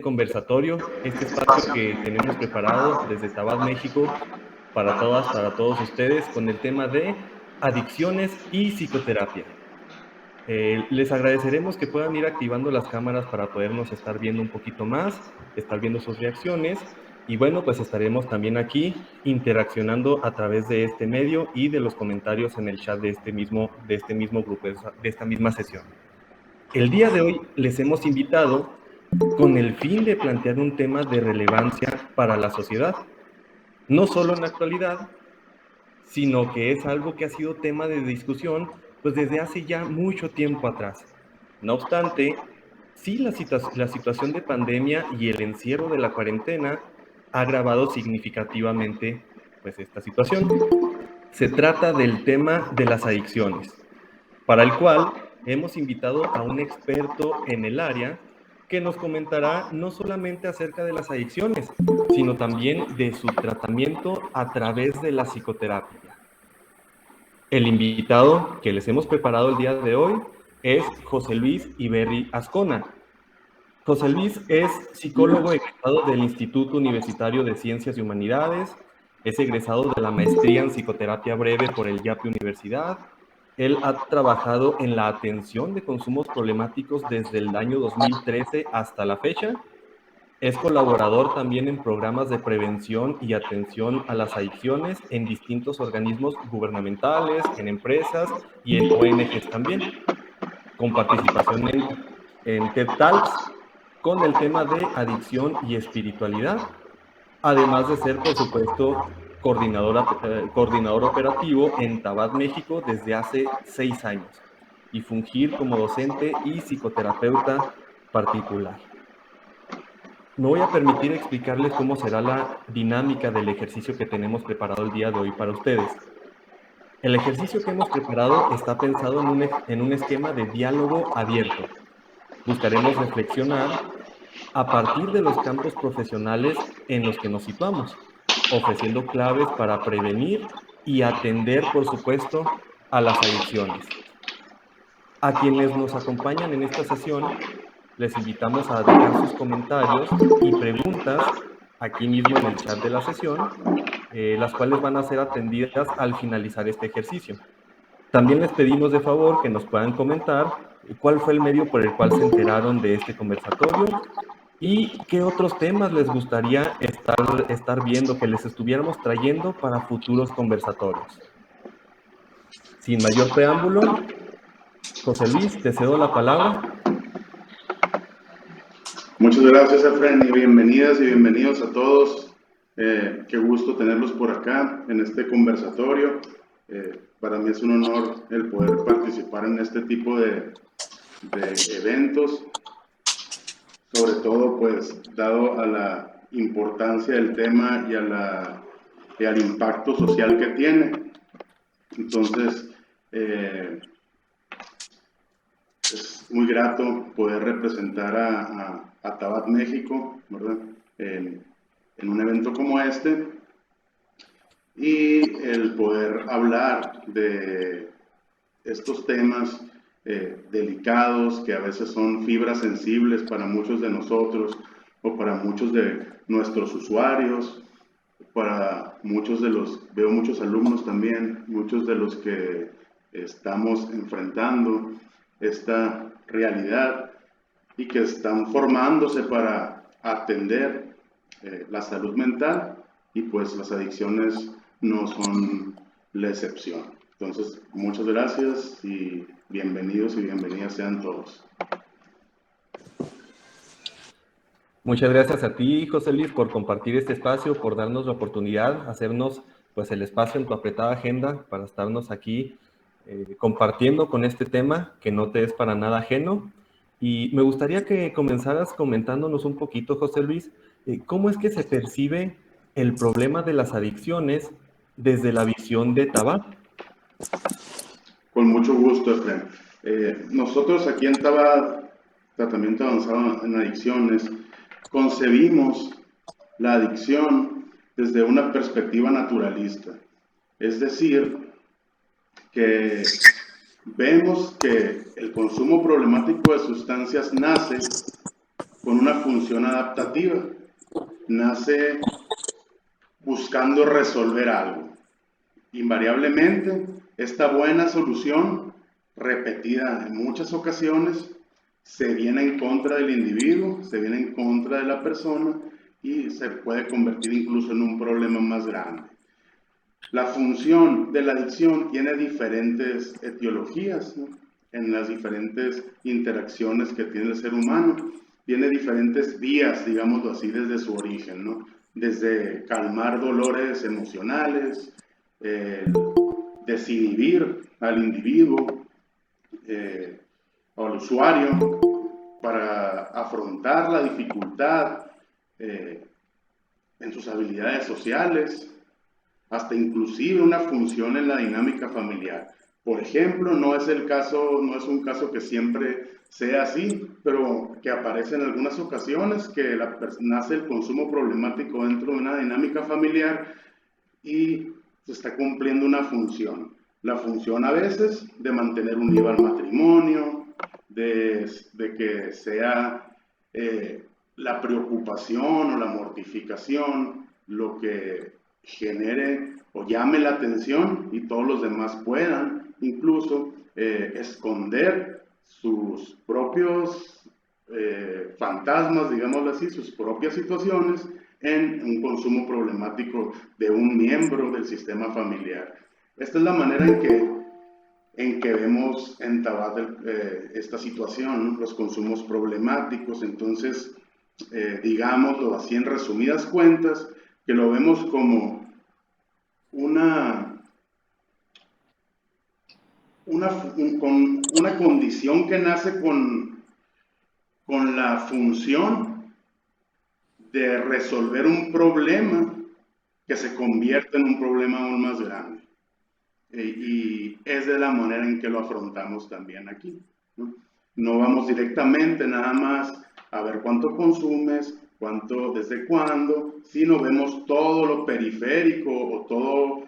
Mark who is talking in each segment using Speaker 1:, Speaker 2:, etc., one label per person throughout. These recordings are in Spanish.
Speaker 1: conversatorio, este espacio que tenemos preparado desde Tabat, México, para todas, para todos ustedes, con el tema de adicciones y psicoterapia. Les agradeceremos que puedan ir activando las cámaras para podernos estar viendo un poquito más, estar viendo sus reacciones, y bueno, pues estaremos también aquí interaccionando a través de este medio y de los comentarios en el chat de este mismo grupo, de esta misma sesión. El día de hoy les hemos invitado con el fin de plantear un tema de relevancia para la sociedad, no solo en la actualidad, sino que es algo que ha sido tema de discusión pues desde hace ya mucho tiempo atrás. No obstante, sí la situación de pandemia y el encierro de la cuarentena ha agravado significativamente pues esta situación. Se trata del tema de las adicciones, para el cual hemos invitado a un experto en el área que nos comentará no solamente acerca de las adicciones, sino también de su tratamiento a través de la psicoterapia. El invitado que les hemos preparado el día de hoy es José Luis Iberri Azcona. José Luis es psicólogo egresado del Instituto Universitario de Ciencias y Humanidades, es egresado de la maestría en psicoterapia breve por el IAPI Universidad. Él ha trabajado en la atención de consumos problemáticos desde el año 2013 hasta la fecha. Es colaborador también en programas de prevención y atención a las adicciones en distintos organismos gubernamentales, en empresas y en ONGs también, con participación en TED Talks con el tema de adicción y espiritualidad, además de ser, por supuesto, coordinador operativo en Tabat, México, desde hace 6 años, y fungir como docente y psicoterapeuta particular. Me voy a permitir explicarles cómo será la dinámica del ejercicio que tenemos preparado el día de hoy para ustedes. El ejercicio que hemos preparado está pensado en un esquema de diálogo abierto. Buscaremos reflexionar a partir de los campos profesionales en los que nos situamos, ofreciendo claves para prevenir y atender, por supuesto, a las adicciones. A quienes nos acompañan en esta sesión, les invitamos a dejar sus comentarios y preguntas aquí mismo en el chat de la sesión, las cuales van a ser atendidas al finalizar este ejercicio. También les pedimos de favor que nos puedan comentar cuál fue el medio por el cual se enteraron de este conversatorio y qué otros temas les gustaría estar viendo, que les estuviéramos trayendo para futuros conversatorios. Sin mayor preámbulo, José Luis, te cedo la palabra.
Speaker 2: Muchas gracias, Efren, y bienvenidas y bienvenidos a todos. Qué gusto tenerlos por acá en este conversatorio. Para mí es un honor el poder participar en este tipo de eventos, sobre todo pues dado a la importancia del tema y al impacto social que tiene. Entonces, es muy grato poder representar a Tabat, México, ¿verdad? En un evento como este, y el poder hablar de estos temas delicados que a veces son fibras sensibles para muchos de nosotros o para muchos de nuestros usuarios, para muchos de veo muchos alumnos también, muchos de los que estamos enfrentando esta realidad y que están formándose para atender la salud mental, y pues las adicciones no son la excepción. Entonces, muchas gracias y bienvenidos y bienvenidas sean todos.
Speaker 1: Muchas gracias a ti, José Luis, por compartir este espacio, por darnos la oportunidad, hacernos pues el espacio en tu apretada agenda para estarnos aquí compartiendo con este tema que no te es para nada ajeno. Y me gustaría que comenzaras comentándonos un poquito, José Luis, cómo es que se percibe el problema de las adicciones desde la visión de Tabat.
Speaker 2: Con mucho gusto, Efraín. Nosotros aquí en Tabat, Tratamiento Avanzado en Adicciones, concebimos la adicción desde una perspectiva naturalista. Es decir, que vemos que el consumo problemático de sustancias nace con una función adaptativa, nace buscando resolver algo. Invariablemente, esta buena solución, repetida en muchas ocasiones, se viene en contra del individuo, se viene en contra de la persona y se puede convertir incluso en un problema más grande. La función de la adicción tiene diferentes etiologías, ¿no? En las diferentes interacciones que tiene el ser humano. Tiene diferentes vías, digámoslo así, desde su origen, ¿no? Desde calmar dolores emocionales, desinhibir al individuo o al usuario para afrontar la dificultad en sus habilidades sociales, hasta inclusive una función en la dinámica familiar. Por ejemplo, no es un caso que siempre sea así, pero que aparece en algunas ocasiones que nace el consumo problemático dentro de una dinámica familiar y se está cumpliendo una función. La función a veces de mantener unido al matrimonio, de que sea la preocupación o la mortificación lo que genere o llame la atención y todos los demás puedan incluso esconder sus propios fantasmas, digámoslo así, sus propias situaciones en un consumo problemático de un miembro del sistema familiar. Esta es la manera en que vemos en Tabat esta situación, ¿no? Los consumos problemáticos. Entonces, digámoslo así en resumidas cuentas, que lo vemos como una condición que nace con la función de resolver un problema que se convierte en un problema aún más grande. Y es de la manera en que lo afrontamos también aquí, ¿no? No vamos directamente nada más a ver cuánto consumes, desde cuándo, sino vemos todo lo periférico o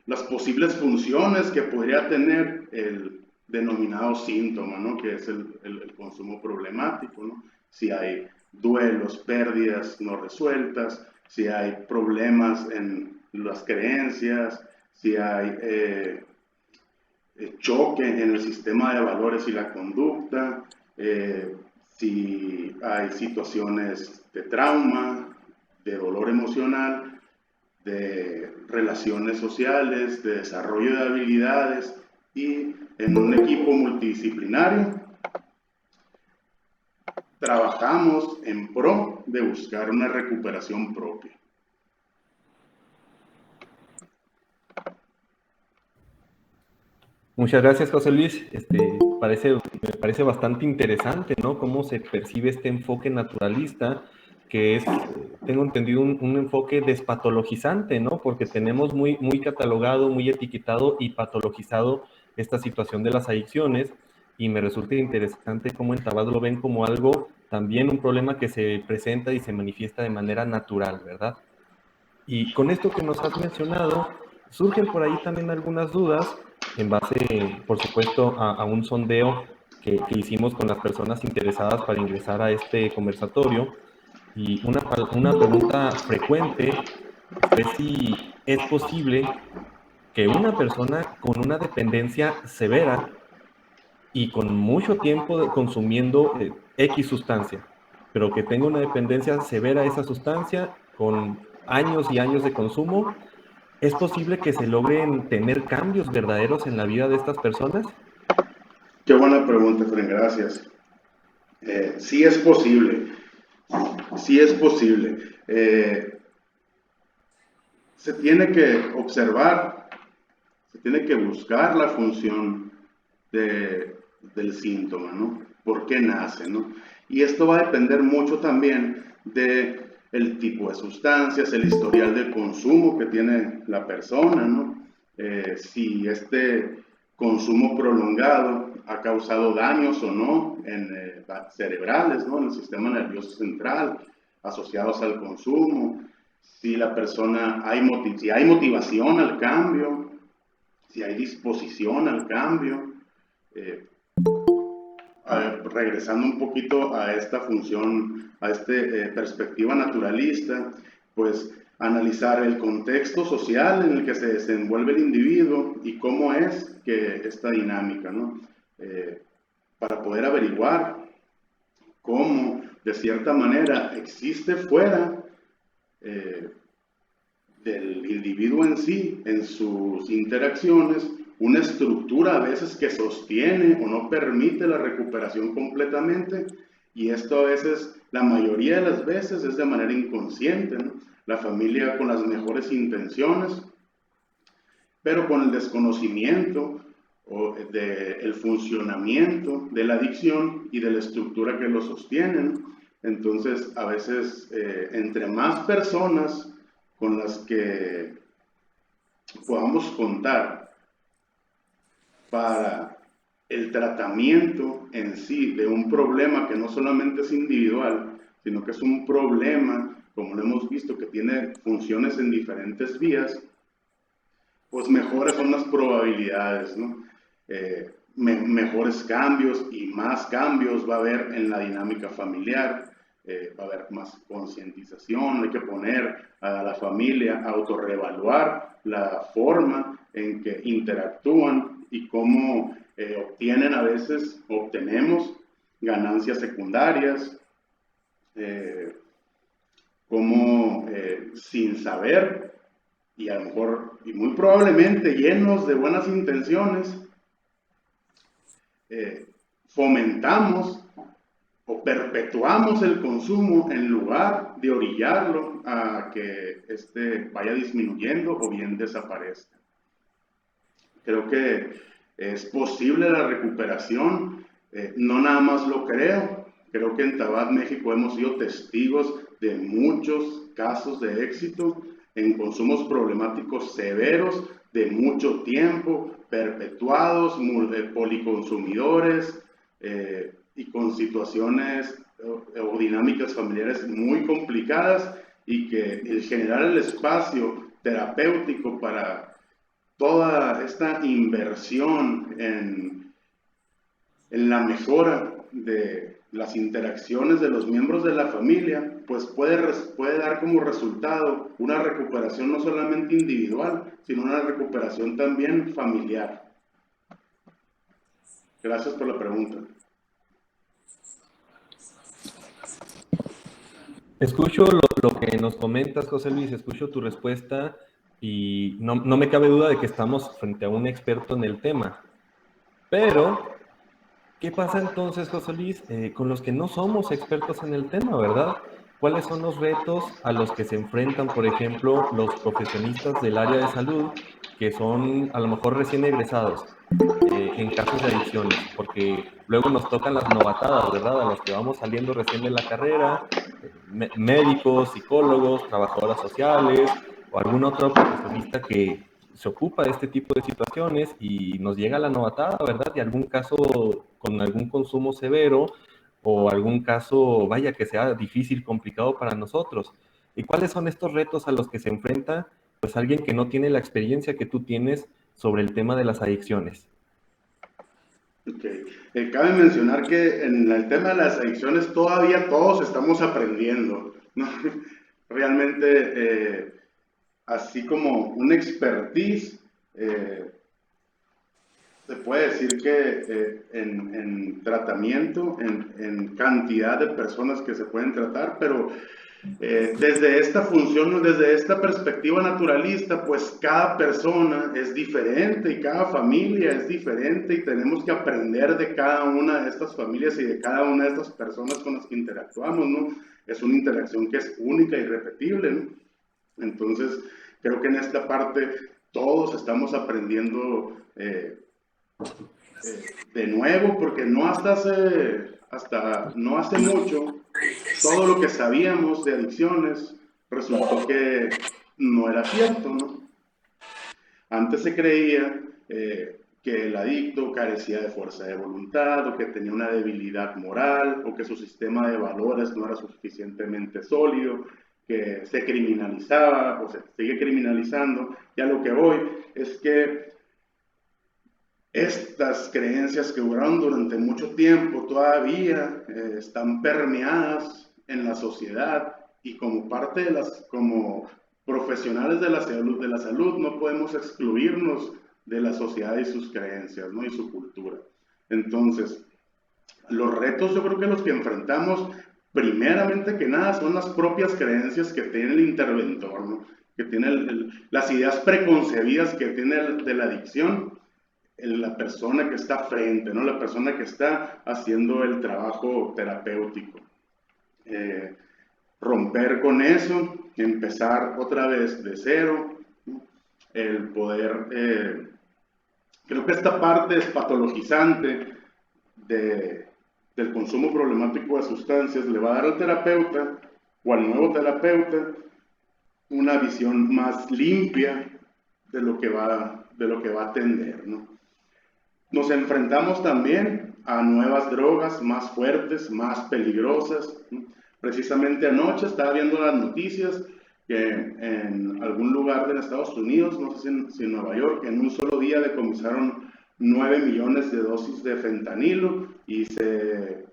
Speaker 2: las posibles funciones que podría tener el denominado síntoma, ¿no? Que es el consumo problemático, ¿no? Si hay duelos, pérdidas no resueltas, si hay problemas en las creencias, si hay choque en el sistema de valores y la conducta, si hay situaciones de trauma, de dolor emocional, de relaciones sociales, de desarrollo de habilidades, y en un equipo multidisciplinario trabajamos en pro de buscar una recuperación propia.
Speaker 1: Muchas gracias, José Luis. Me parece bastante interesante, ¿no? Cómo se percibe este enfoque naturalista, que es, tengo entendido, un enfoque despatologizante, ¿no? Porque tenemos muy, muy catalogado, muy etiquetado y patologizado esta situación de las adicciones, y me resulta interesante cómo en Tabat lo ven como algo, también un problema que se presenta y se manifiesta de manera natural, ¿verdad? Y con esto que nos has mencionado, surgen por ahí también algunas dudas en base, por supuesto, a un sondeo que hicimos con las personas interesadas para ingresar a este conversatorio. Y una pregunta frecuente es si es posible que una persona con una dependencia severa y con mucho tiempo consumiendo X sustancia, pero que tenga una dependencia severa a esa sustancia con años y años de consumo, ¿es posible que se logren tener cambios verdaderos en la vida de estas personas?
Speaker 2: Qué buena pregunta, Fren, gracias. Sí es posible, sí es posible. Se tiene que observar, se tiene que buscar la función del síntoma, ¿no? ¿Por qué nace, no? Y esto va a depender mucho también del tipo de sustancias, el historial de consumo que tiene la persona, ¿no? Si este consumo prolongado ha causado daños o no cerebrales, ¿no? En el sistema nervioso central asociados al consumo, si la persona si hay motivación al cambio, si hay disposición al cambio. regresando un poquito a esta función, a esta perspectiva naturalista, pues analizar el contexto social en el que se desenvuelve el individuo y cómo es que esta dinámica, ¿no? Para poder averiguar cómo, de cierta manera, existe fuera del individuo en sí, en sus interacciones, una estructura a veces que sostiene o no permite la recuperación completamente, y esto a veces, la mayoría de las veces, es de manera inconsciente, ¿no? La familia con las mejores intenciones, pero con el desconocimiento del funcionamiento de la adicción y de la estructura que lo sostienen. Entonces, a veces, entre más personas con las que podamos contar para el tratamiento en sí de un problema que no solamente es individual, sino que es un problema, como lo hemos visto, que tiene funciones en diferentes vías, pues mejores son las probabilidades, ¿no? Mejores cambios y más cambios va a haber en la dinámica familiar, va a haber más concientización, hay que poner a la familia a autorreevaluar la forma en que interactúan y cómo obtienen a veces, obtenemos ganancias secundarias, cómo sin saber y a lo mejor, y muy probablemente llenos de buenas intenciones, fomentamos o perpetuamos el consumo en lugar de orillarlo a que vaya disminuyendo o bien desaparezca. Creo que es posible la recuperación, no nada más lo creo que en Tabat, México, hemos sido testigos de muchos casos de éxito en consumos problemáticos severos de mucho tiempo, perpetuados, policonsumidores y con situaciones o dinámicas familiares muy complicadas, y que el generar el espacio terapéutico para toda esta inversión en la mejora de las interacciones de los miembros de la familia, pues puede dar como resultado una recuperación no solamente individual, sino una recuperación también familiar. Gracias por la pregunta.
Speaker 1: Escucho lo que nos comentas, José Luis, escucho tu respuesta y no me cabe duda de que estamos frente a un experto en el tema. Pero, ¿qué pasa entonces, José Luis, con los que no somos expertos en el tema, verdad? ¿Cuáles son los retos a los que se enfrentan, por ejemplo, los profesionistas del área de salud que son a lo mejor recién egresados en casos de adicciones? Porque luego nos tocan las novatadas, ¿verdad? A los que vamos saliendo recién de la carrera, médicos, psicólogos, trabajadoras sociales o algún otro profesionista que se ocupa de este tipo de situaciones y nos llega la novatada, ¿verdad? De algún caso con algún consumo severo o algún caso, vaya, que sea difícil, complicado para nosotros. ¿Y cuáles son estos retos a los que se enfrenta, pues, alguien que no tiene la experiencia que tú tienes sobre el tema de las adicciones?
Speaker 2: Okay. Cabe mencionar que en el tema de las adicciones todavía todos estamos aprendiendo, ¿no? Realmente, así como un expertise, se puede decir que en tratamiento, en cantidad de personas que se pueden tratar, pero desde esta función, desde esta perspectiva naturalista, pues cada persona es diferente y cada familia es diferente y tenemos que aprender de cada una de estas familias y de cada una de estas personas con las que interactuamos, ¿no? Es una interacción que es única y irrepetible, ¿no? Entonces, creo que en esta parte todos estamos aprendiendo de nuevo, porque no hasta no hace mucho, todo lo que sabíamos de adicciones resultó que no era cierto, ¿no? Antes se creía que el adicto carecía de fuerza de voluntad, o que tenía una debilidad moral, o que su sistema de valores no era suficientemente sólido, que se criminalizaba o se sigue criminalizando. Y a lo que voy es que estas creencias que duraron durante mucho tiempo todavía están permeadas en la sociedad, y como parte de como profesionales de la salud no podemos excluirnos de la sociedad y sus creencias, ¿no? Y su cultura. Entonces, los retos yo creo que los que enfrentamos, primeramente que nada, son las propias creencias que tiene el interventor, ¿no? Que tiene las ideas preconcebidas que tiene de la adicción, la persona que está frente, ¿no? La persona que está haciendo el trabajo terapéutico. Romper con eso, empezar otra vez de cero, ¿no? El poder, creo que esta parte es patologizante del consumo problemático de sustancias le va a dar al terapeuta o al nuevo terapeuta una visión más limpia de lo que va a atender, ¿no? Nos enfrentamos también a nuevas drogas más fuertes, más peligrosas, ¿no? Precisamente anoche estaba viendo las noticias que en algún lugar de Estados Unidos, no sé si en Nueva York, en un solo día decomisaron 9 millones de dosis de fentanilo y se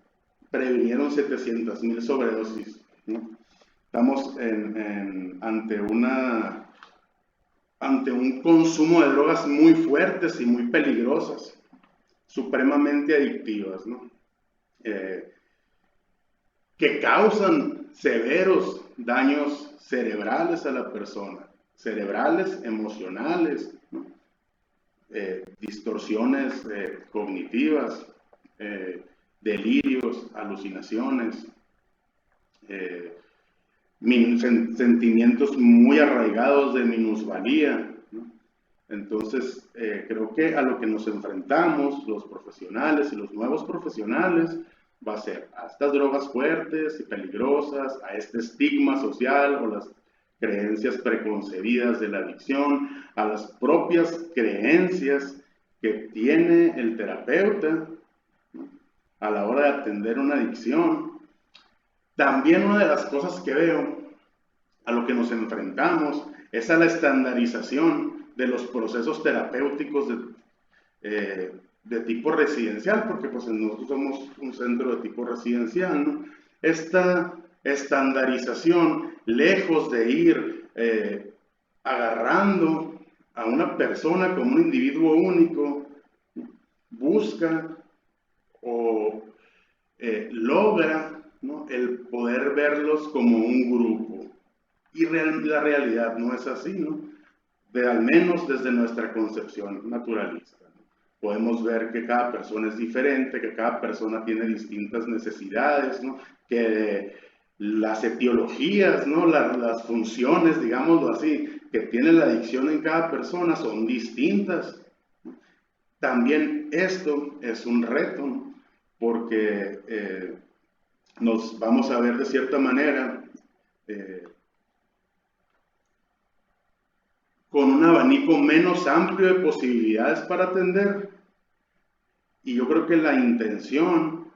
Speaker 2: previnieron 700,000 sobredosis, ¿no? Estamos ante un consumo de drogas muy fuertes y muy peligrosas, supremamente adictivas, ¿no? Que causan severos daños cerebrales a la persona, cerebrales, emocionales, ¿no? Distorsiones cognitivas, delirios, alucinaciones, sentimientos muy arraigados de minusvalía, ¿no? Entonces, creo que a lo que nos enfrentamos los profesionales y los nuevos profesionales va a ser a estas drogas fuertes y peligrosas, a este estigma social o las creencias preconcebidas de la adicción, a las propias creencias que tiene el terapeuta, ¿no? A la hora de atender una adicción. También una de las cosas que veo, a lo que nos enfrentamos, es a la estandarización de los procesos terapéuticos de tipo residencial, porque pues nosotros somos un centro de tipo residencial, ¿no? Esta estandarización, lejos de ir agarrando a una persona como un individuo único, busca o logra, ¿no?, el poder verlos como un grupo. Y la realidad no es así, ¿no? Al menos desde nuestra concepción naturalista, ¿no? Podemos ver que cada persona es diferente, que cada persona tiene distintas necesidades, ¿no? Que las etiologías, ¿no?, las funciones, digámoslo así, que tiene la adicción en cada persona son distintas, ¿no? También esto es un reto, ¿no? Porque nos vamos a ver de cierta manera con un abanico menos amplio de posibilidades para atender. Y yo creo que la intención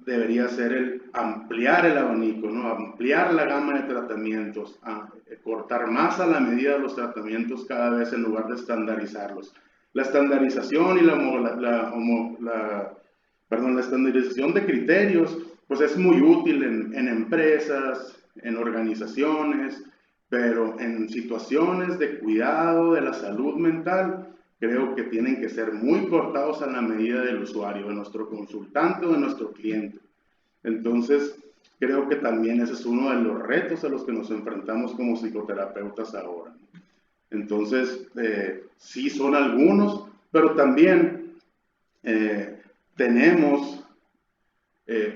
Speaker 2: debería ser el ampliar el abanico, ¿no? Ampliar la gama de tratamientos, cortar más a la medida los tratamientos cada vez en lugar de estandarizarlos. La estandarización y la estandarización de criterios, pues es muy útil en empresas, en organizaciones, pero en situaciones de cuidado de la salud mental, creo que tienen que ser muy cortados a la medida del usuario, de nuestro consultante o de nuestro cliente. Entonces, creo que también ese es uno de los retos a los que nos enfrentamos como psicoterapeutas ahora. Entonces, sí son algunos, pero también tenemos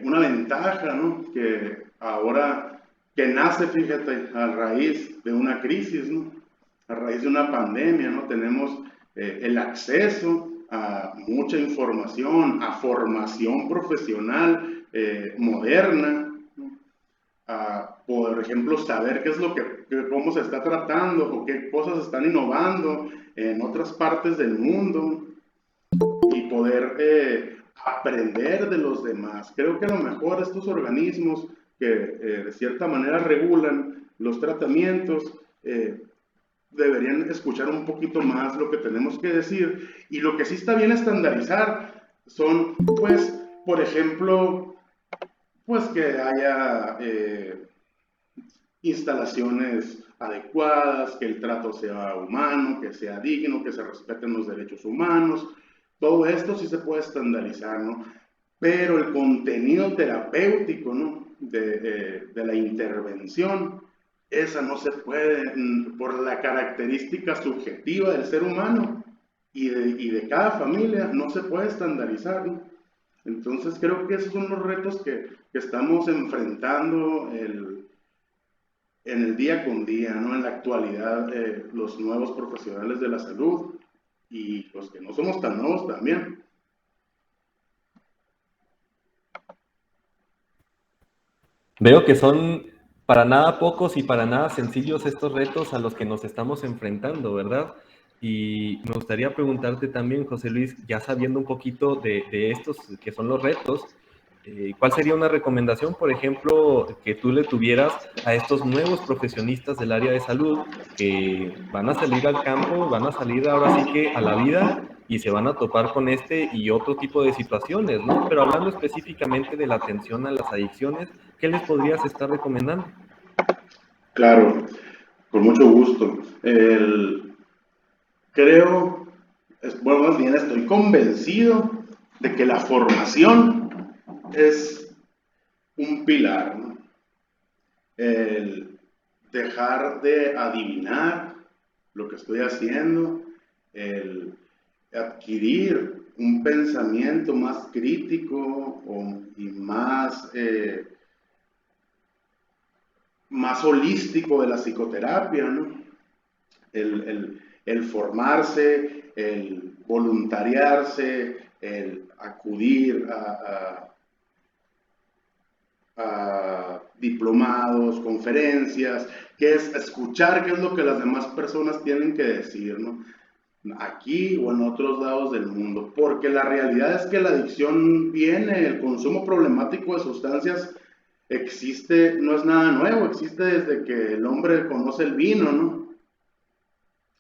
Speaker 2: una ventaja, ¿no?, que ahora, que nace, fíjate, a raíz de una crisis, ¿no?, a raíz de una pandemia, ¿no? Tenemos el acceso a mucha información, a formación profesional moderna, ¿no? A, por ejemplo, saber qué es cómo se está tratando o qué cosas están innovando en otras partes del mundo y poder aprender de los demás. Creo que a lo mejor estos organismos que de cierta manera regulan los tratamientos deberían escuchar un poquito más lo que tenemos que decir, y lo que sí está bien estandarizar son, pues, por ejemplo, pues que haya instalaciones adecuadas, que el trato sea humano, que sea digno, que se respeten los derechos humanos. Todo esto sí se puede estandarizar, ¿no? Pero el contenido terapéutico, ¿no? De la intervención, esa no se puede, por la característica subjetiva del ser humano y de cada familia, no se puede estandarizar, ¿no? Entonces creo que esos son los retos que estamos enfrentando en el día con día, ¿no? En la actualidad, los nuevos profesionales de la salud y los que no somos tan nuevos también.
Speaker 1: Veo que son para nada pocos y para nada sencillos estos retos a los que nos estamos enfrentando, ¿verdad? Y me gustaría preguntarte también, José Luis, ya sabiendo un poquito de estos que son los retos, ¿cuál sería una recomendación, por ejemplo, que tú le tuvieras a estos nuevos profesionistas del área de salud que van a salir al campo, van a salir ahora sí que a la vida y se van a topar con este y otro tipo de situaciones, ¿no? Pero hablando específicamente de la atención a las adicciones, ¿qué les podrías estar recomendando?
Speaker 2: Claro, con mucho gusto. Creo, bueno, más bien estoy convencido de que la formación es un pilar, ¿no? El dejar de adivinar lo que estoy haciendo, el adquirir un pensamiento más crítico y más holístico de la psicoterapia, ¿no? El formarse, el voluntariarse, el acudir a diplomados, conferencias, que es escuchar qué es lo que las demás personas tienen que decir, ¿no? Aquí o en otros lados del mundo, porque la realidad es que la adicción viene, el consumo problemático de sustancias existe, no es nada nuevo, existe desde que el hombre conoce el vino, ¿no?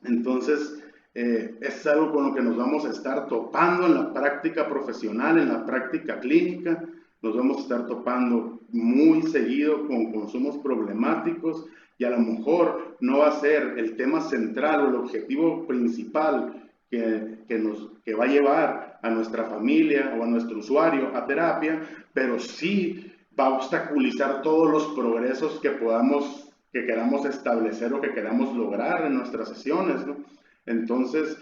Speaker 2: Entonces, es algo con lo que nos vamos a estar topando en la práctica profesional, en la práctica clínica, nos vamos a estar topando muy seguido con consumos problemáticos y a lo mejor no va a ser el tema central o el objetivo principal que va a llevar a nuestra familia o a nuestro usuario a terapia, pero sí va a obstaculizar todos los progresos que queramos establecer o que queramos lograr en nuestras sesiones, ¿no? Entonces,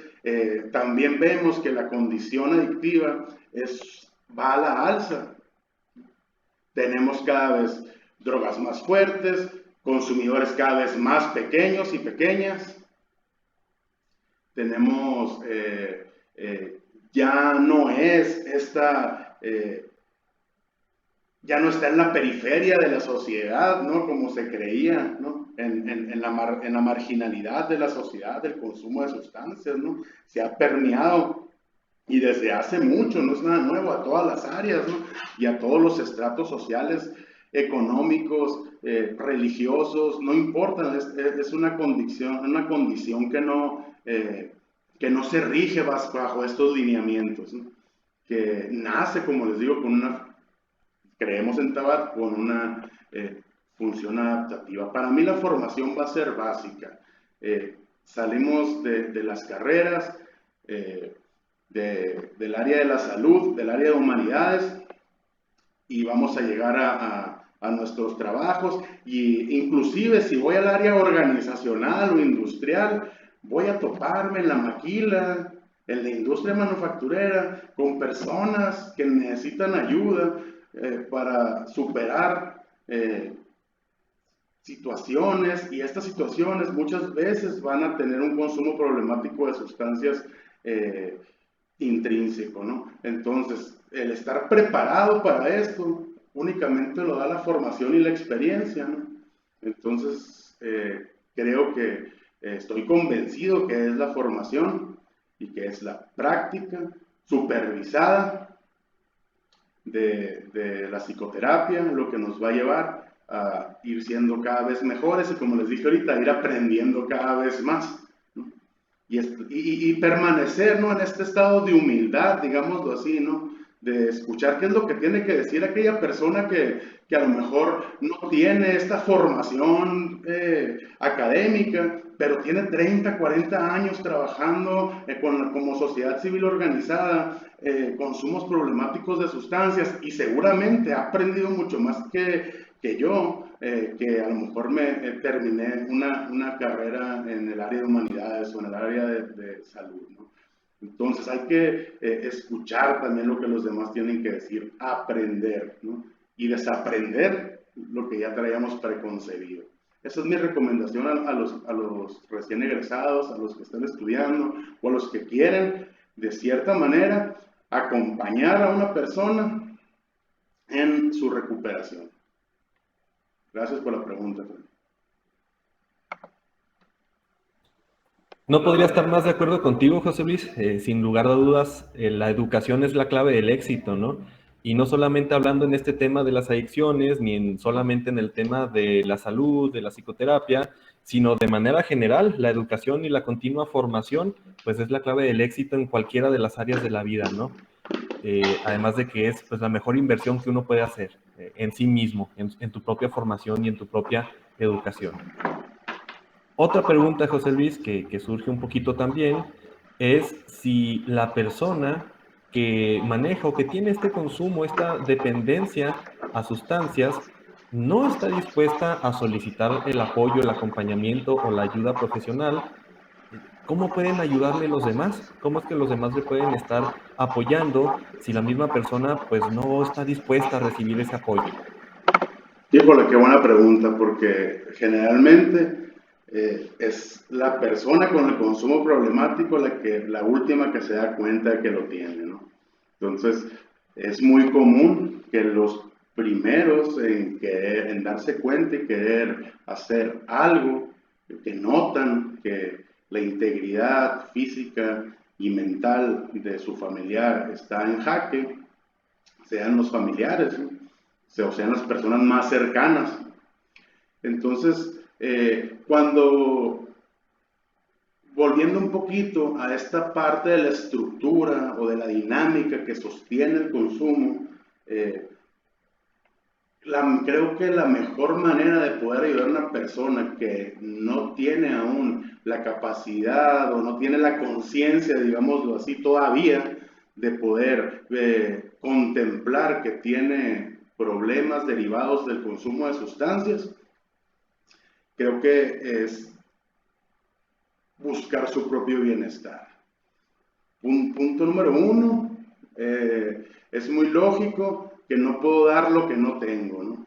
Speaker 2: también vemos que la condición adictiva va a la alza. Tenemos cada vez drogas más fuertes, consumidores cada vez más pequeños y pequeñas. Tenemos, ya no es ya no está en la periferia de la sociedad, ¿no? Como se creía, ¿no? En la marginalidad de la sociedad, del consumo de sustancias, ¿no? Se ha permeado y desde hace mucho, no es nada nuevo, a todas las áreas, ¿no? Y a todos los estratos sociales, económicos, religiosos, no importa, es una condición que no se rige bajo estos lineamientos, ¿no? Que nace, como les digo, creemos en Tabat, con una función adaptativa. Para mí la formación va a ser básica. Salimos de las carreras, del área de la salud, del área de humanidades, y vamos a llegar a nuestros trabajos, y inclusive si voy al área organizacional o industrial, voy a toparme en la maquila, en la industria manufacturera, con personas que necesitan ayuda para superar situaciones, y estas situaciones muchas veces van a tener un consumo problemático de sustancias intrínseco, ¿no? Entonces, el estar preparado para esto únicamente lo da la formación y la experiencia, ¿no? Entonces, creo que estoy convencido que es la formación y que es la práctica supervisada de la psicoterapia lo que nos va a llevar a ir siendo cada vez mejores y, como les dije ahorita, ir aprendiendo cada vez más, ¿no? Y permanecer, ¿no?, en este estado de humildad, digámoslo así, ¿no?, de escuchar qué es lo que tiene que decir aquella persona que a lo mejor no tiene esta formación académica, pero tiene 30, 40 años trabajando como sociedad civil organizada, consumos problemáticos de sustancias, y seguramente ha aprendido mucho más que yo, que a lo mejor terminé una carrera en el área de humanidades o en el área de salud, ¿no? Entonces hay que escuchar también lo que los demás tienen que decir, aprender, ¿no?, y desaprender lo que ya traíamos preconcebido. Esa es mi recomendación a los recién egresados, a los que están estudiando o a los que quieren, de cierta manera, acompañar a una persona en su recuperación. Gracias por la pregunta.
Speaker 1: No podría estar más de acuerdo contigo, José Luis. Sin lugar a dudas, la educación es la clave del éxito, ¿no? Y no solamente hablando en este tema de las adicciones, ni solamente en el tema de la salud, de la psicoterapia, sino de manera general, la educación y la continua formación, pues es la clave del éxito en cualquiera de las áreas de la vida, ¿no? Además de que es, pues, la mejor inversión que uno puede hacer en sí mismo, en tu propia formación y en tu propia educación. Otra pregunta, José Luis, que surge un poquito también, es si la persona que maneja o que tiene este consumo, esta dependencia a sustancias, no está dispuesta a solicitar el apoyo, el acompañamiento o la ayuda profesional. ¿Cómo pueden ayudarle los demás? ¿Cómo es que los demás le pueden estar apoyando si la misma persona pues no está dispuesta a recibir ese apoyo?
Speaker 2: Híjole, qué buena pregunta, porque generalmente es la persona con el consumo problemático la última que se da cuenta de que lo tiene, ¿no? Entonces, es muy común que los primeros en darse cuenta y querer hacer algo, que notan que la integridad física y mental de su familiar está en jaque, sean los familiares, ¿no?, o sean las personas más cercanas. Entonces, volviendo un poquito a esta parte de la estructura o de la dinámica que sostiene el consumo, creo que la mejor manera de poder ayudar a una persona que no tiene aún la capacidad o no tiene la conciencia, digámoslo así, todavía, de poder contemplar que tiene problemas derivados del consumo de sustancias, creo que es buscar su propio bienestar. Punto número uno, es muy lógico que no puedo dar lo que no tengo, ¿no?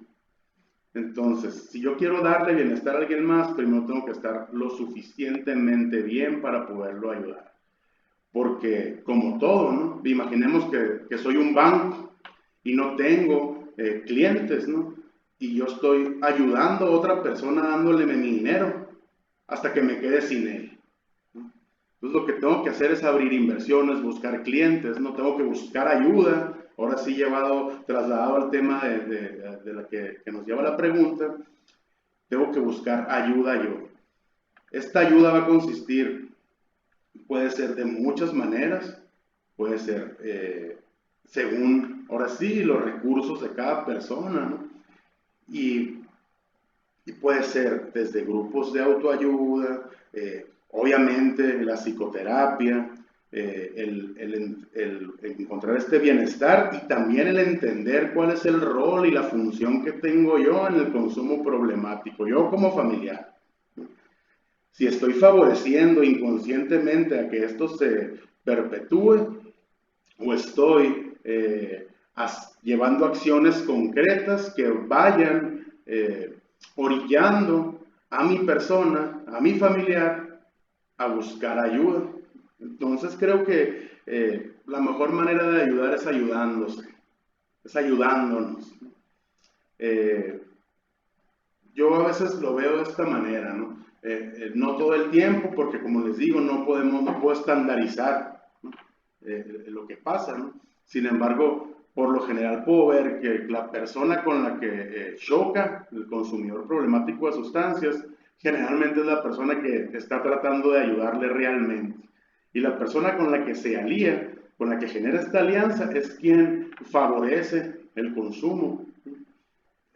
Speaker 2: Entonces, si yo quiero darle bienestar a alguien más, primero tengo que estar lo suficientemente bien para poderlo ayudar. Porque, como todo, ¿no?, imaginemos que soy un banco y no tengo clientes, ¿no?, y yo estoy ayudando a otra persona dándole mi dinero hasta que me quede sin él. Entonces, lo que tengo que hacer es abrir inversiones, buscar clientes, no tengo que buscar ayuda. Ahora sí, trasladado al tema de la que nos lleva la pregunta, tengo que buscar ayuda yo. Esta ayuda va a consistir, puede ser de muchas maneras, puede ser según, ahora sí, los recursos de cada persona, ¿no? Y puede ser desde grupos de autoayuda, obviamente la psicoterapia, el encontrar este bienestar y también el entender cuál es el rol y la función que tengo yo en el consumo problemático, yo como familiar. Si estoy favoreciendo inconscientemente a que esto se perpetúe o estoy llevando acciones concretas que vayan orillando a mi persona, a mi familiar, a buscar ayuda. Entonces creo que la mejor manera de ayudar es ayudándose, es ayudándonos. Yo a veces lo veo de esta manera, ¿no? No todo el tiempo, porque como les digo, no puedo estandarizar, ¿no?, lo que pasa, ¿no? Sin embargo, por lo general puedo ver que la persona con la que choca, el consumidor problemático de sustancias, generalmente es la persona que está tratando de ayudarle realmente. Y la persona con la que se alía, con la que genera esta alianza, es quien favorece el consumo.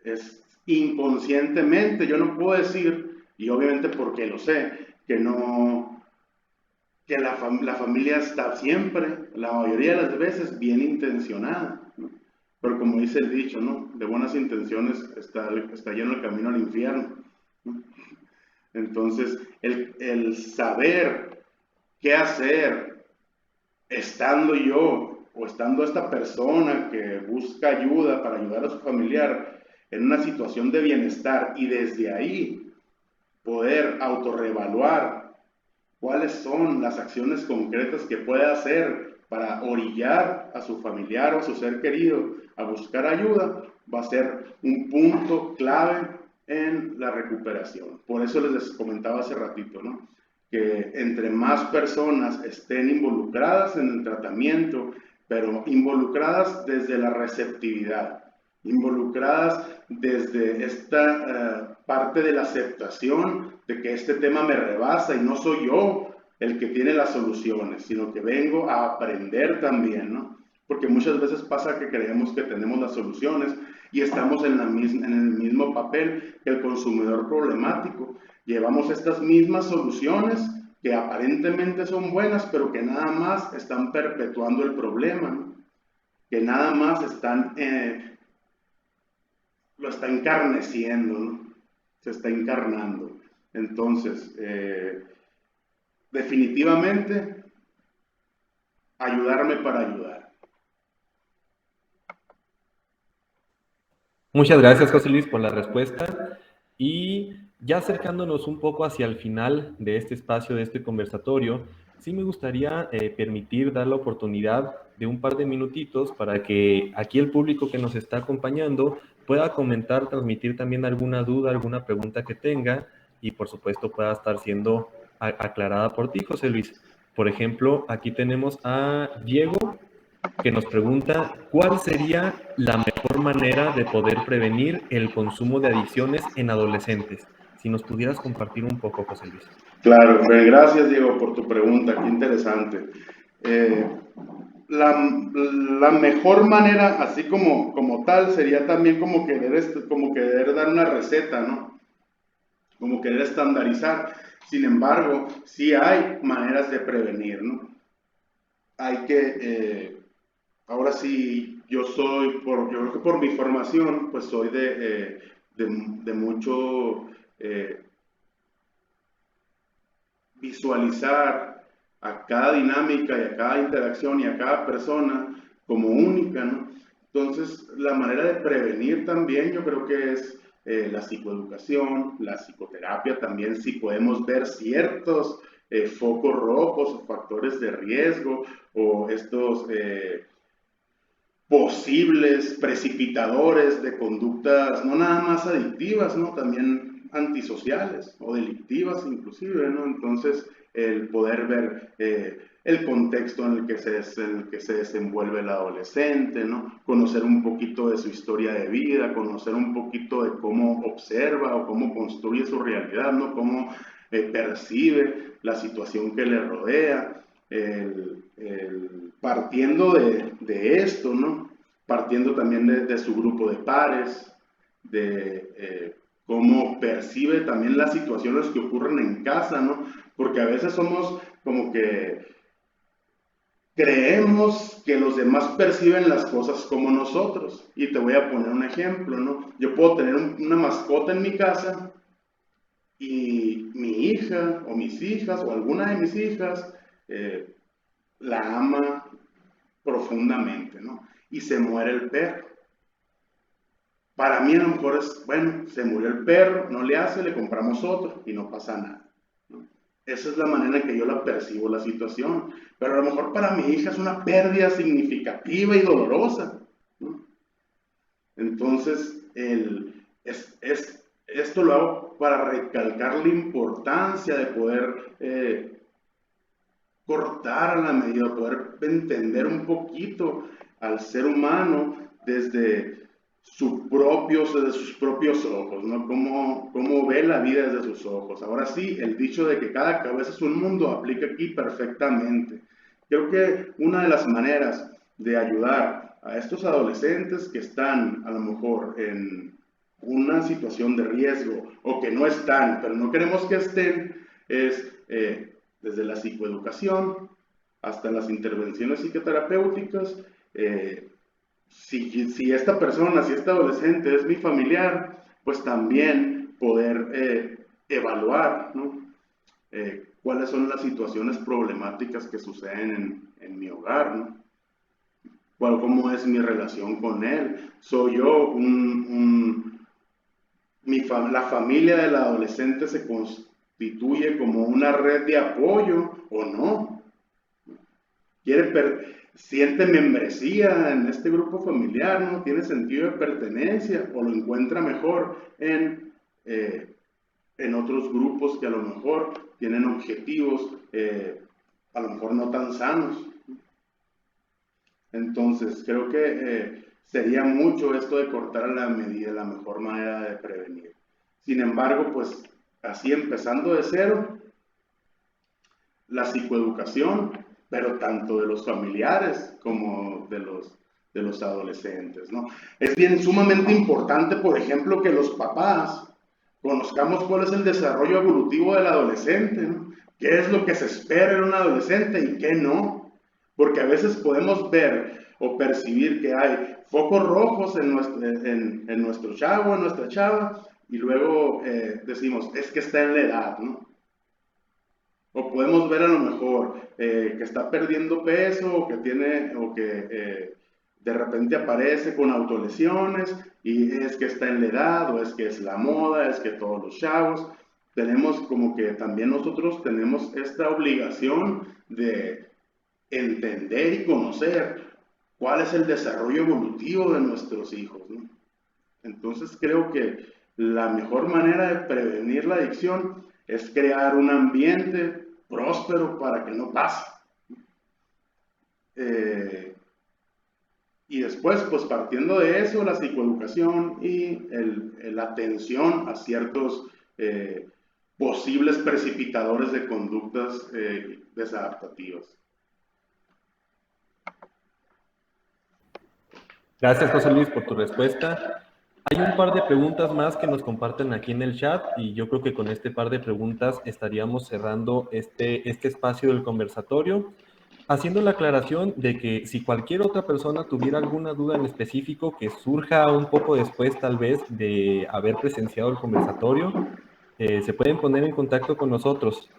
Speaker 2: Es inconscientemente, yo no puedo decir, y obviamente porque lo sé, que no, que la familia está siempre, la mayoría de las veces, bien intencionada, ¿no? Pero como dice el dicho, ¿no? De buenas intenciones está lleno el camino al infierno, ¿no? Entonces, el saber qué hacer estando yo o estando esta persona que busca ayuda para ayudar a su familiar en una situación de bienestar y desde ahí poder autorreevaluar cuáles son las acciones concretas que puede hacer para orillar a su familiar o a su ser querido a buscar ayuda, va a ser un punto clave en la recuperación. Por eso les comentaba hace ratito, ¿no? Que entre más personas estén involucradas en el tratamiento, pero involucradas desde la receptividad, involucradas desde esta parte de la aceptación de que este tema me rebasa y no soy yo el que tiene las soluciones, sino que vengo a aprender también, ¿no? Porque muchas veces pasa que creemos que tenemos las soluciones y estamos en el mismo papel que el consumidor problemático. Llevamos estas mismas soluciones que aparentemente son buenas, pero que nada más están perpetuando el problema, ¿no? Que nada más lo está encarneciendo, ¿no? Se está encarnando. Entonces, definitivamente, ayudarme para ayudar.
Speaker 1: Muchas gracias, José Luis, por la respuesta. Y ya acercándonos un poco hacia el final de este espacio, de este conversatorio, sí me gustaría dar la oportunidad de un par de minutitos para que aquí el público que nos está acompañando pueda comentar, transmitir también alguna duda, alguna pregunta que tenga y por supuesto pueda estar siendo aclarada por ti, José Luis. Por ejemplo, aquí tenemos a Diego, que nos pregunta cuál sería la mejor manera de poder prevenir el consumo de adicciones en adolescentes. Si nos pudieras compartir un poco, José Luis.
Speaker 2: Claro, gracias Diego por tu pregunta, qué interesante. Eh, la mejor manera, así como tal, sería también como querer dar una receta, ¿no? Como querer estandarizar. Sin embargo, sí hay maneras de prevenir, ¿no? Hay que, ahora sí, yo creo que por mi formación, pues soy de mucho visualizar a cada dinámica y a cada interacción y a cada persona como única, ¿no? Entonces, la manera de prevenir también yo creo que es la psicoeducación, la psicoterapia también, si podemos ver ciertos focos rojos o factores de riesgo o estos posibles precipitadores de conductas no nada más adictivas, ¿no? También antisociales o delictivas inclusive, ¿no? Entonces, el poder ver el contexto en el que se desenvuelve el adolescente, ¿no? Conocer un poquito de su historia de vida, conocer un poquito de cómo observa o cómo construye su realidad, ¿no? Cómo percibe la situación que le rodea, partiendo de esto, ¿no? Partiendo también de su grupo de pares, de cómo percibe también las situaciones que ocurren en casa, ¿no? Porque a veces somos como que creemos que los demás perciben las cosas como nosotros. Y te voy a poner un ejemplo, ¿no? Yo puedo tener una mascota en mi casa y mi hija o mis hijas o alguna de mis hijas la ama profundamente, ¿no? Y se muere el perro. Para mí a lo mejor es, bueno, se murió el perro, no le hace, le compramos otro y no pasa nada, ¿no? Esa es la manera en que yo la percibo la situación. Pero a lo mejor para mi hija es una pérdida significativa y dolorosa, ¿no? Entonces, esto lo hago para recalcar la importancia de poder cortar a la medida, poder entender un poquito al ser humano desde desde sus propios ojos, ¿no? Cómo ve la vida desde sus ojos. Ahora sí, el dicho de que cada cabeza es un mundo aplica aquí perfectamente. Creo que una de las maneras de ayudar a estos adolescentes que están a lo mejor en una situación de riesgo o que no están, pero no queremos que estén, es desde la psicoeducación hasta las intervenciones psicoterapéuticas. Si esta persona, si este adolescente es mi familiar, pues también poder evaluar, ¿no? Cuáles son las situaciones problemáticas que suceden en mi hogar, ¿no? Cómo es mi relación con él. Soy yo la familia del adolescente se constituye como una red de apoyo o no. Siente membresía en este grupo familiar, ¿no? Tiene sentido de pertenencia o lo encuentra mejor en otros grupos que a lo mejor tienen objetivos a lo mejor no tan sanos. Entonces creo que sería mucho esto de cortar a la medida, la mejor manera de prevenir. Sin embargo, pues así empezando de cero, la psicoeducación, pero tanto de los familiares como de los adolescentes, ¿no? Es bien sumamente importante, por ejemplo, que los papás conozcamos cuál es el desarrollo evolutivo del adolescente, ¿no? ¿Qué es lo que se espera en un adolescente y qué no? Porque a veces podemos ver o percibir que hay focos rojos en nuestro chavo, en nuestra chava, y luego decimos, es que está en la edad, ¿no? O podemos ver a lo mejor que está perdiendo peso o que de repente aparece con autolesiones y es que está en la edad o es que es la moda, es que todos los chavos. Tenemos como que también nosotros tenemos esta obligación de entender y conocer cuál es el desarrollo evolutivo de nuestros hijos, ¿no? Entonces creo que la mejor manera de prevenir la adicción es crear un ambiente próspero para que no pase. Y después, pues partiendo de eso, la psicoeducación y la atención a ciertos posibles precipitadores de conductas desadaptativas.
Speaker 1: Gracias, José Luis, por tu respuesta. Hay un par de preguntas más que nos comparten aquí en el chat y yo creo que con este par de preguntas estaríamos cerrando este espacio del conversatorio, haciendo la aclaración de que si cualquier otra persona tuviera alguna duda en específico que surja un poco después tal vez de haber presenciado el conversatorio, se pueden poner en contacto con nosotros.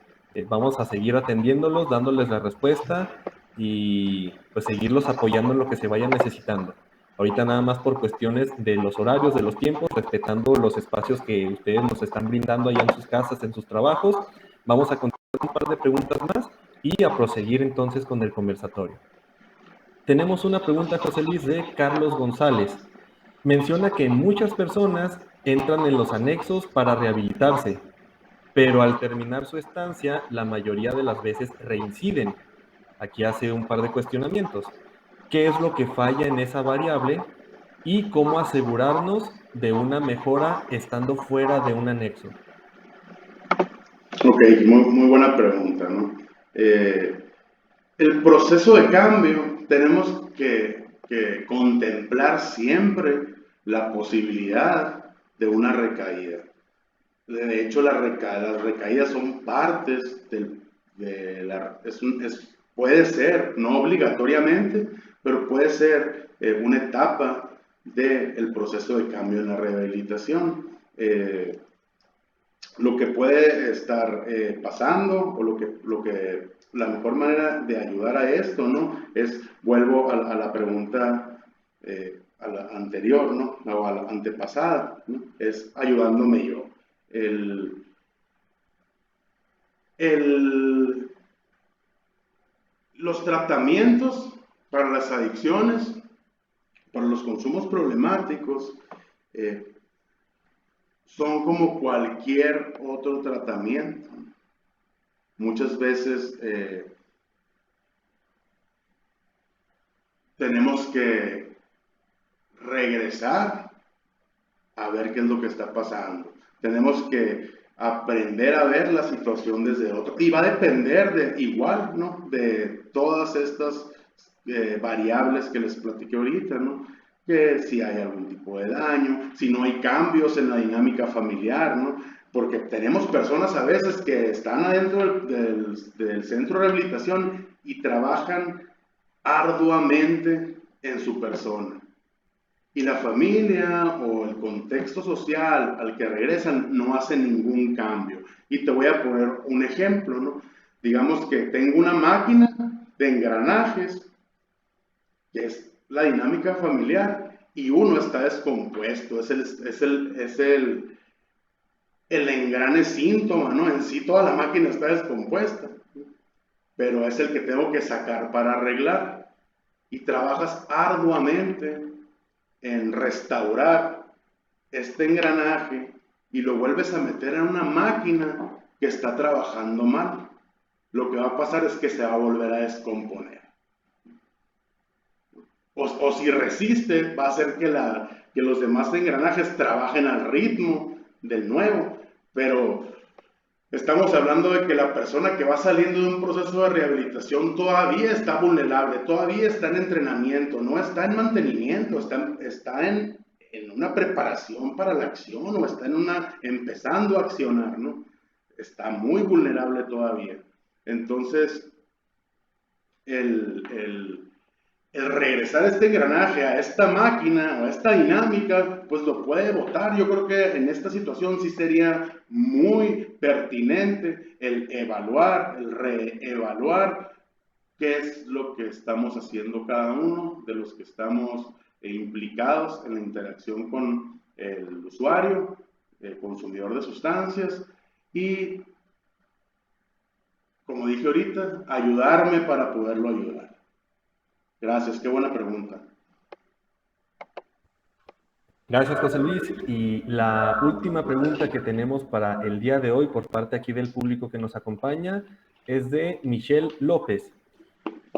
Speaker 1: Vamos a seguir atendiéndolos, dándoles la respuesta y pues seguirlos apoyando en lo que se vaya necesitando. Ahorita nada más por cuestiones de los horarios, de los tiempos, respetando los espacios que ustedes nos están brindando allá en sus casas, en sus trabajos, vamos a contestar un par de preguntas más y a proseguir entonces con el conversatorio. Tenemos una pregunta, José Luis, de Carlos González. Menciona que muchas personas entran en los anexos para rehabilitarse, pero al terminar su estancia, la mayoría de las veces reinciden. Aquí hace un par de cuestionamientos. ¿Qué es lo que falla en esa variable? ¿Y cómo asegurarnos de una mejora estando fuera de un anexo?
Speaker 2: Ok, muy buena pregunta, ¿no? El proceso de cambio tenemos que contemplar siempre la posibilidad de una recaída. De hecho, las recaídas son partes puede ser, no obligatoriamente, pero puede ser una etapa del proceso de cambio en la rehabilitación. Lo que puede estar pasando o la mejor manera de ayudar a esto, ¿no? Vuelvo a la pregunta a la anterior, ¿no? O a la antepasada, ¿no? Es ayudándome yo. Los tratamientos para las adicciones, para los consumos problemáticos, son como cualquier otro tratamiento. Muchas veces tenemos que regresar a ver qué es lo que está pasando. Tenemos que aprender a ver la situación desde otro. Y va a depender de igual, ¿no? De todas estas variables que les platiqué ahorita, ¿no? Que si hay algún tipo de daño, si no hay cambios en la dinámica familiar, ¿no? Porque tenemos personas a veces que están adentro del centro de rehabilitación y trabajan arduamente en su persona. Y la familia o el contexto social al que regresan no hace ningún cambio. Y te voy a poner un ejemplo, ¿no? Digamos que tengo una máquina de engranajes, que es la dinámica familiar, y uno está descompuesto, el engrane síntoma, ¿no? En sí toda la máquina está descompuesta, pero es el que tengo que sacar para arreglar. Y trabajas arduamente en restaurar este engranaje y lo vuelves a meter en una máquina que está trabajando mal. Lo que va a pasar es que se va a volver a descomponer. O si resiste, va a hacer que los demás engranajes trabajen al ritmo del nuevo. Pero estamos hablando de que la persona que va saliendo de un proceso de rehabilitación todavía está vulnerable, todavía está en entrenamiento, no está en mantenimiento, está en una preparación para la acción o está empezando a accionar, ¿no? Está muy vulnerable todavía. Entonces, el regresar este engranaje a esta máquina o a esta dinámica, pues lo puede botar. Yo creo que en esta situación sí sería muy pertinente el evaluar, el reevaluar qué es lo que estamos haciendo cada uno de los que estamos implicados en la interacción con el usuario, el consumidor de sustancias y, como dije ahorita, ayudarme para poderlo ayudar. Gracias, qué buena pregunta.
Speaker 1: Gracias, José Luis. Y la última pregunta que tenemos para el día de hoy por parte aquí del público que nos acompaña es de Michelle López.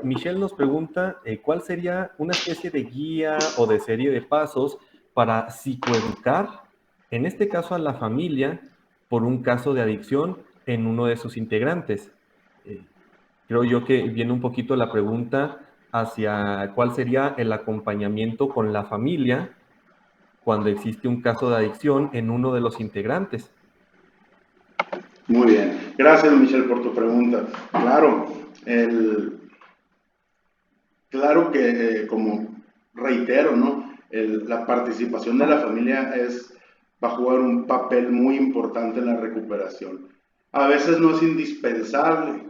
Speaker 1: Michelle nos pregunta cuál sería una especie de guía o de serie de pasos para psicoeducar, en este caso a la familia, por un caso de adicción en uno de sus integrantes. Creo yo que viene un poquito la pregunta hacia cuál sería el acompañamiento con la familia cuando existe un caso de adicción en uno de los integrantes.
Speaker 2: Muy bien. Gracias, Michelle, por tu pregunta. Claro, claro que, como reitero, ¿no? La participación de la familia va a jugar un papel muy importante en la recuperación. A veces no es indispensable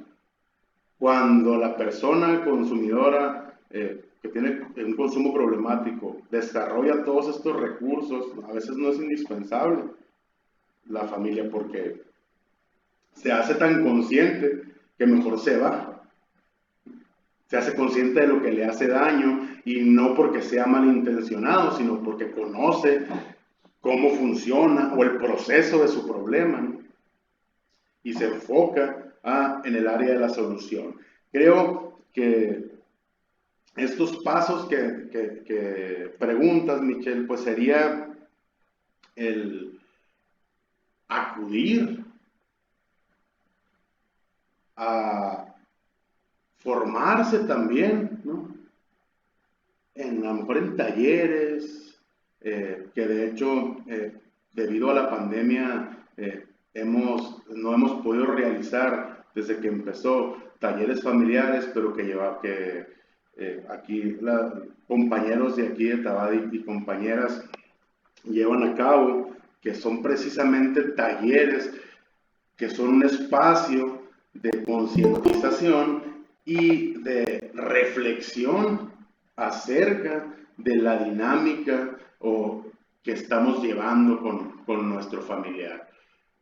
Speaker 2: cuando la persona consumidora que tiene un consumo problemático desarrolla todos estos recursos, a veces no es indispensable la familia porque se hace tan consciente que mejor se va. Se hace consciente de lo que le hace daño y no porque sea malintencionado, sino porque conoce cómo funciona o el proceso de su problema, ¿no? Y se enfoca en el área de la solución. Creo que estos pasos que preguntas, Michelle, pues sería el acudir a formarse también, ¿no? A lo mejor en talleres, que de hecho, debido a la pandemia, no hemos podido realizar desde que empezó talleres familiares, pero aquí compañeros de aquí de Tabadi y compañeras llevan a cabo, que son precisamente talleres, que son un espacio de concientización y de reflexión acerca de la dinámica que estamos llevando con nuestro familiar.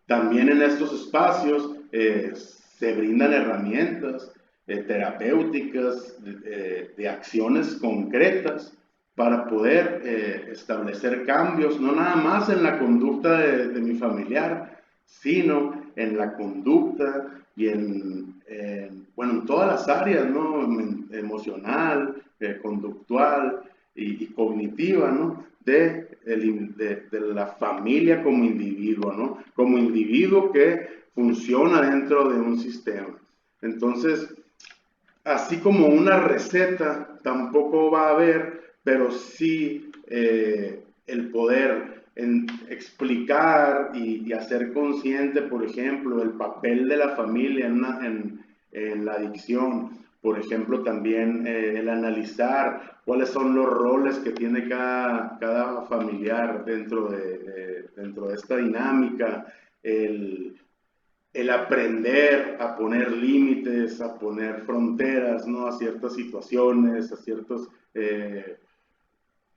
Speaker 2: También en estos espacios se brindan herramientas terapéuticas de acciones concretas para poder establecer cambios, no nada más en la conducta de mi familiar, sino en la conducta y en todas las áreas, ¿no? Emocional, conductual y cognitiva, ¿no? De la familia como individuo, ¿no? Como individuo que funciona dentro de un sistema. Entonces, así como una receta tampoco va a haber, pero sí el poder explicar y hacer consciente, por ejemplo, el papel de la familia en la adicción. Por ejemplo, también el analizar cuáles son los roles que tiene cada familiar dentro de esta dinámica, el aprender a poner límites, a poner fronteras, ¿no? A ciertas situaciones, a ciertas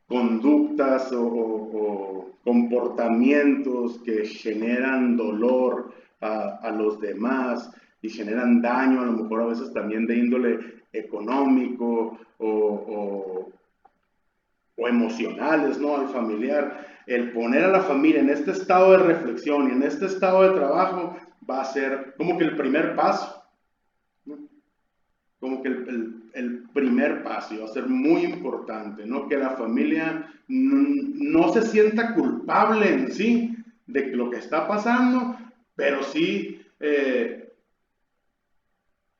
Speaker 2: conductas o comportamientos que generan dolor a los demás y generan daño, a lo mejor a veces también de índole económico o emocionales, ¿no? Al familiar. El poner a la familia en este estado de reflexión y en este estado de trabajo va a ser como que el primer paso, ¿no? Como que el primer paso, y va a ser muy importante, ¿no? Que la familia no se sienta culpable en sí de lo que está pasando, pero sí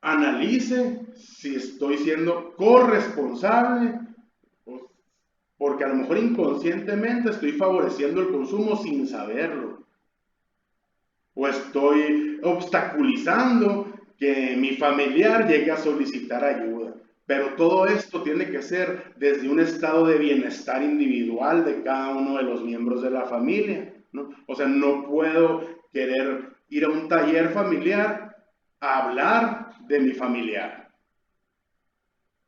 Speaker 2: analice si estoy siendo corresponsable, porque a lo mejor inconscientemente estoy favoreciendo el consumo sin saberlo, o estoy obstaculizando que mi familiar llegue a solicitar ayuda. Pero todo esto tiene que ser desde un estado de bienestar individual de cada uno de los miembros de la familia, ¿no? O sea, no puedo querer ir a un taller familiar a hablar de mi familiar.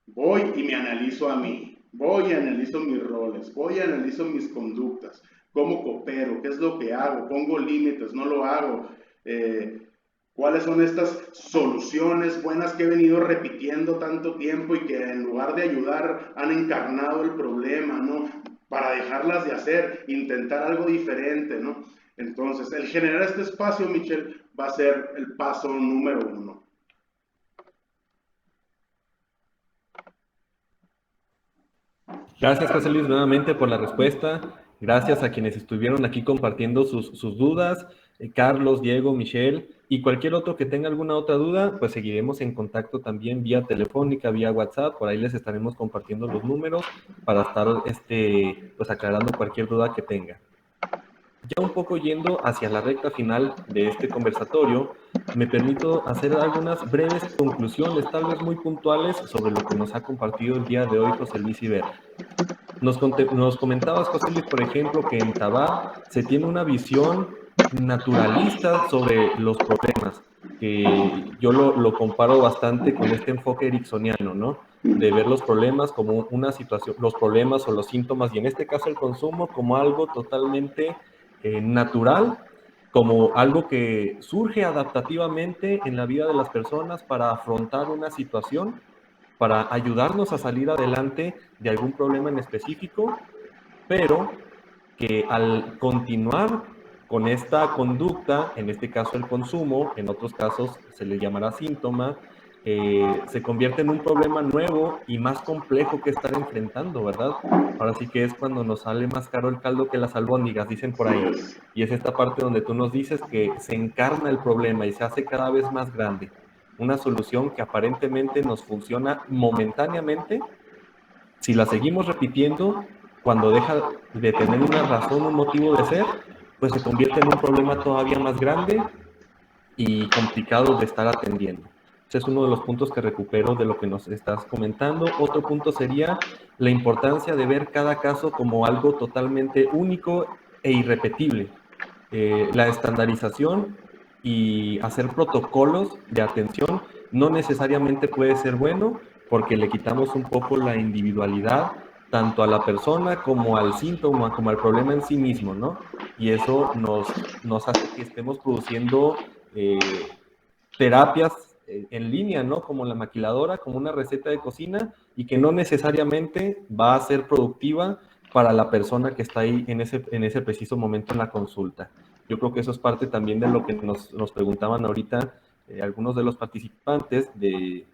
Speaker 2: Voy y me analizo a mí, voy y analizo mis roles, voy y analizo mis conductas, cómo coopero, qué es lo que hago, pongo límites, no lo hago, cuáles son estas soluciones buenas que he venido repitiendo tanto tiempo y que en lugar de ayudar han encarnado el problema, ¿no? Para dejarlas de hacer, intentar algo diferente, ¿no? Entonces, el generar este espacio, Michelle, va a ser el paso número 1.
Speaker 1: Gracias, José Luis, nuevamente por la respuesta. Gracias a quienes estuvieron aquí compartiendo sus dudas. Carlos, Diego, Michelle y cualquier otro que tenga alguna otra duda, pues seguiremos en contacto también vía telefónica, vía WhatsApp. Por ahí les estaremos compartiendo los números para estar pues aclarando cualquier duda que tenga. Ya un poco yendo hacia la recta final de este conversatorio, me permito hacer algunas breves conclusiones, tal vez muy puntuales, sobre lo que nos ha compartido el día de hoy José Luis Iber. Nos comentabas, José Luis, por ejemplo, que en Tabá se tiene una visión naturalista sobre los problemas, que yo lo comparo bastante con este enfoque ericksoniano, ¿no? De ver los problemas como una situación, los problemas o los síntomas, y en este caso el consumo, como algo totalmente natural, como algo que surge adaptativamente en la vida de las personas para afrontar una situación, para ayudarnos a salir adelante de algún problema en específico, pero que al continuar con esta conducta, en este caso el consumo, en otros casos se le llamará síntoma, se convierte en un problema nuevo y más complejo que estar enfrentando, ¿verdad? Ahora sí que es cuando nos sale más caro el caldo que las albóndigas, dicen por ahí. Y es esta parte donde tú nos dices que se encarna el problema y se hace cada vez más grande. Una solución que aparentemente nos funciona momentáneamente, si la seguimos repitiendo, cuando deja de tener una razón, un motivo de ser, pues se convierte en un problema todavía más grande y complicado de estar atendiendo. Ese es uno de los puntos que recupero de lo que nos estás comentando. Otro punto sería la importancia de ver cada caso como algo totalmente único e irrepetible. La estandarización y hacer protocolos de atención no necesariamente puede ser bueno, porque le quitamos un poco la individualidad tanto a la persona como al síntoma, como al problema en sí mismo, ¿no? Y eso nos hace que estemos produciendo terapias en línea, ¿no? Como la maquiladora, como una receta de cocina, y que no necesariamente va a ser productiva para la persona que está ahí en ese preciso momento en la consulta. Yo creo que eso es parte también de lo que nos preguntaban ahorita algunos de los participantes, de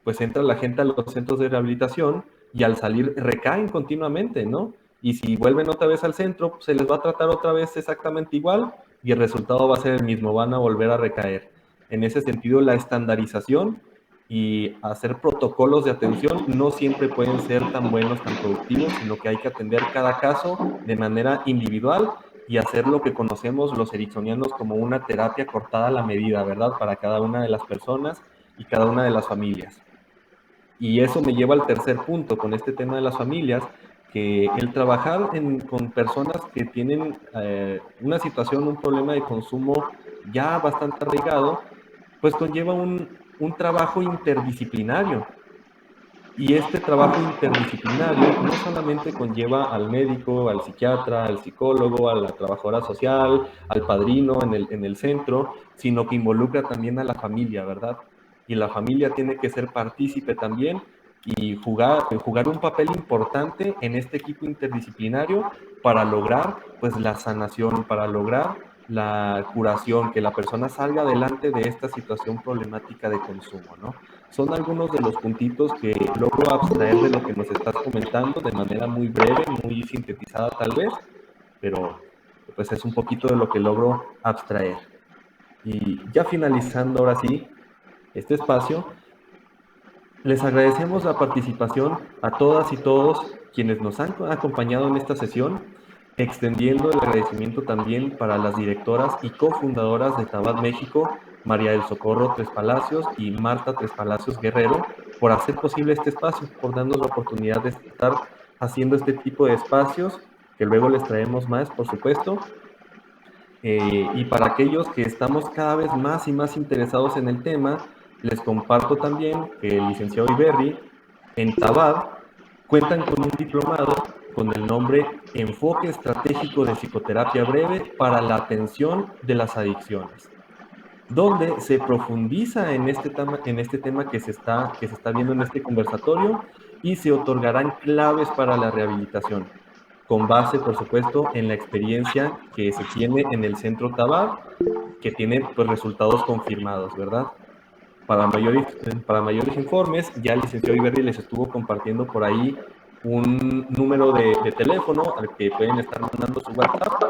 Speaker 1: pues entra la gente a los centros de rehabilitación y al salir recaen continuamente, ¿no? Y si vuelven otra vez al centro, pues se les va a tratar otra vez exactamente igual y el resultado va a ser el mismo, van a volver a recaer. En ese sentido, la estandarización y hacer protocolos de atención no siempre pueden ser tan buenos, tan productivos, sino que hay que atender cada caso de manera individual y hacer lo que conocemos los ericksonianos como una terapia cortada a la medida, ¿verdad? Para cada una de las personas y cada una de las familias. Y eso me lleva al tercer punto con este tema de las familias, que el trabajar con personas que tienen una situación, un problema de consumo ya bastante arraigado, pues conlleva un trabajo interdisciplinario. Y este trabajo interdisciplinario no solamente conlleva al médico, al psiquiatra, al psicólogo, a la trabajadora social, al padrino en el centro, sino que involucra también a la familia, ¿verdad? Y la familia tiene que ser partícipe también y jugar un papel importante en este equipo interdisciplinario para lograr pues la sanación, para lograr la curación, que la persona salga adelante de esta situación problemática de consumo, ¿no? Son algunos de los puntitos que logro abstraer de lo que nos estás comentando de manera muy breve, muy sintetizada tal vez, pero pues es un poquito de lo que logro abstraer. Y ya finalizando ahora sí este espacio, les agradecemos la participación a todas y todos quienes nos han acompañado en esta sesión, extendiendo el agradecimiento también para las directoras y cofundadoras de Tabat México, María del Socorro Tres Palacios y Marta Tres Palacios Guerrero, por hacer posible este espacio, por darnos la oportunidad de estar haciendo este tipo de espacios, que luego les traemos más, por supuesto. Y para aquellos que estamos cada vez más y más interesados en el tema, les comparto también que el licenciado Iberri en Tabad cuentan con un diplomado con el nombre Enfoque Estratégico de Psicoterapia Breve para la Atención de las Adicciones, donde se profundiza en este tema que se está viendo en este conversatorio y se otorgarán claves para la rehabilitación, con base, por supuesto, en la experiencia que se tiene en el Centro Tabad, que tiene pues, resultados confirmados, ¿verdad? Para mayores informes, ya el licenciado Iberri les estuvo compartiendo por ahí un número de teléfono al que pueden estar mandando su WhatsApp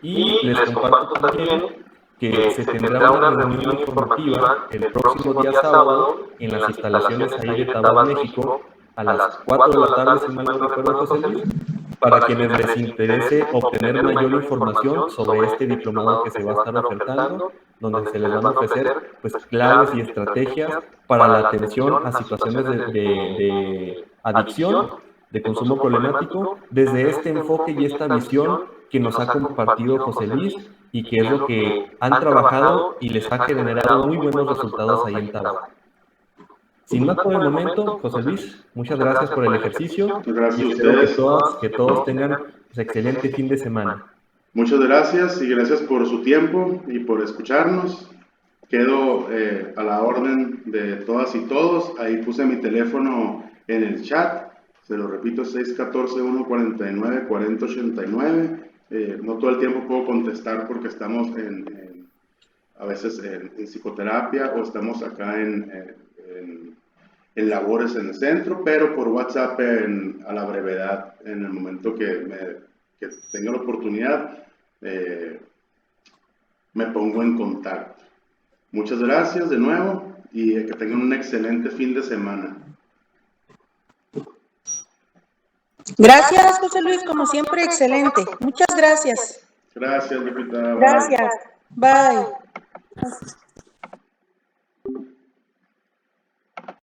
Speaker 1: y les comparto también que se tendrá una reunión informativa el próximo día sábado en las instalaciones ahí de Tabad México a las 4 de la tarde, si mal no recuerdo, José Luis, para quienes les interese obtener mayor información sobre este diplomado que se va a estar ofertando, donde se les van a ofrecer pues claves y estrategias para la atención a situaciones de adicción, de consumo problemático, desde este enfoque y esta visión que nos ha compartido José Luis y que es lo que han trabajado y les ha generado muy buenos resultados ahí en Tabas. Sin más por el momento, José Luis, muchas gracias por el ejercicio y espero que todos tengan pues, excelente fin de semana.
Speaker 2: Muchas gracias y gracias por su tiempo y por escucharnos. Quedo a la orden de todas y todos. Ahí puse mi teléfono en el chat. Se lo repito, 614-149-4089. No todo el tiempo puedo contestar porque estamos a veces en psicoterapia o estamos acá en labores en el centro, pero por WhatsApp a la brevedad, en el momento que tenga la oportunidad, me pongo en contacto. Muchas gracias de nuevo y que tengan un excelente fin de semana.
Speaker 3: Gracias, José Luis, como siempre, excelente. Muchas gracias.
Speaker 2: Gracias, Lupita.
Speaker 3: Gracias. Bye.